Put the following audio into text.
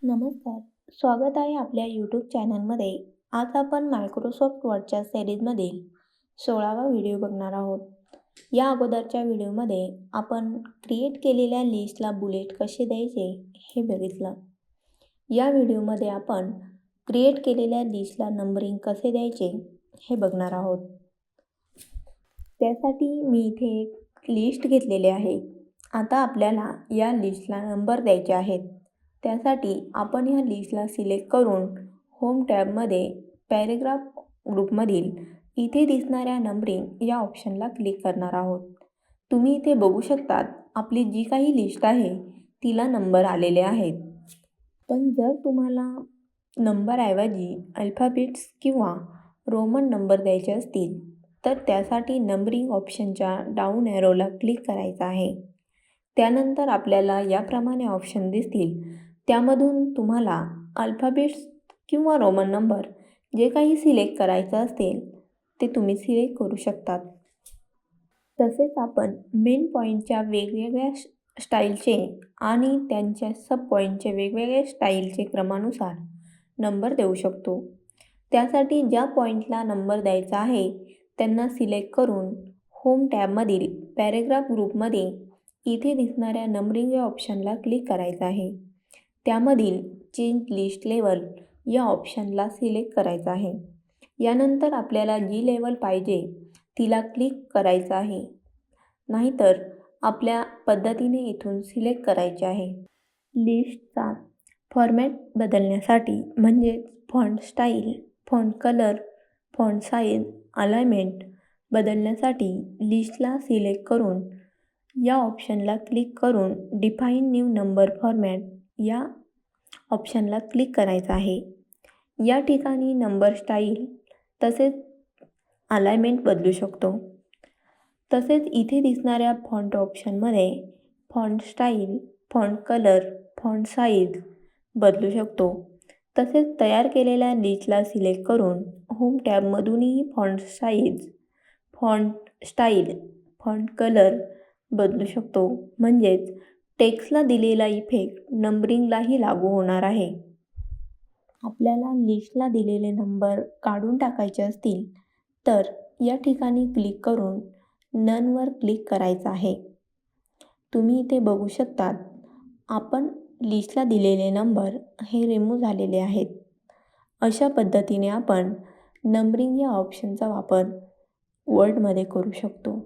नमस्कार. स्वागत आहे आपल्या यूट्यूब चॅनलमध्ये. आज आपण मायक्रोसॉफ्ट वर्डच्या सिरीजमधील 16वा व्हिडिओ बघणार आहोत. या अगोदरच्या व्हिडिओमध्ये आपण क्रिएट केलेल्या लिस्टला बुलेट कसे द्यायचे हे बघितलं. या व्हिडिओमध्ये आपण क्रिएट केलेल्या लिस्टला नंबरिंग कसे द्यायचे हे बघणार आहोत. त्यासाठी मी इथे एक लिस्ट घेतलेली आहे. आता आपल्याला या लिस्टला नंबर द्यायचे आहेत. त्यासाठी आपण या लिस्टला सिलेक्ट करून होम टॅबमध्ये पॅरेग्राफ ग्रुपमधील इथे दिसणाऱ्या नंबरिंग या ऑप्शनला क्लिक करणार आहोत. तुम्ही इथे बघू शकतात आपली जी काही लिस्ट आहे तिला नंबर आलेले आहेत. पण जर तुम्हाला नंबरऐवजी अल्फाबेट्स किंवा रोमन नंबर द्यायचे असतील तर त्यासाठी नंबरिंग ऑप्शनच्या डाऊन ॲरोला क्लिक करायचं आहे. त्यानंतर आपल्याला याप्रमाणे ऑप्शन दिसतील. त्यामधून तुम्हाला अल्फाबेट्स किंवा रोमन नंबर जे काही सिलेक्ट करायचं असेल ते तुम्ही सिलेक्ट करू शकतात. तसेच आपण मेन पॉईंटच्या वेगवेगळ्या स्टाईलचे आणि त्यांच्या सब पॉईंटचे वेगवेगळ्या स्टाईलचे क्रमानुसार नंबर देऊ शकतो. त्यासाठी ज्या पॉईंटला नंबर द्यायचा आहे त्यांना सिलेक्ट करून होम टॅबमधील पॅरेग्राफ ग्रुपमध्ये इथे दिसणाऱ्या नंबरिंग या ऑप्शनला क्लिक करायचं आहे. त्यामधील चेंज लिस्ट लेवल या ऑप्शनला सिलेक्ट करायचं आहे. यानंतर आपल्याला जी लेवल पाहिजे तिला क्लिक करायचं आहे. नाहीतर आपल्या पद्धतीने इथून सिलेक्ट करायचे आहे. लिस्टचा फॉर्मॅट बदलण्यासाठी म्हणजेच font style, font colour, font size, alignment बदलण्यासाठी लिस्टला सिलेक्ट करून या ऑप्शनला क्लिक करून डिफाईन न्यू नंबर फॉर्मॅट या ऑप्शनला क्लिक करायचं आहे. या ठिकाणी नंबर स्टाईल तसेच अलाइनमेंट बदलू शकतो. तसेच इथे दिसणाऱ्या फॉन्ट ऑप्शनमध्ये font style, font colour, font size बदलू शकतो. तसेच तयार केलेल्या लिस्टला सिलेक्ट करून होम टॅबमधूनही font size, font style, font colour बदलू शकतो. म्हणजेच टेक्स्टला दिलेला इफेक्ट नंबरिंगलाही लागू होणार आहे. आपल्याला लिस्टला दिलेले नंबर काढून टाकायचे असतील तर या ठिकाणी क्लिक करून ननवर क्लिक करायचं आहे. तुम्ही इथे बघू शकतात आपण लिस्टला दिलेले नंबर हे रिमूव्ह झालेले आहेत. अशा पद्धतीने आपण नंबरिंग या ऑप्शनचा वापर वर्डमध्ये करू शकतो.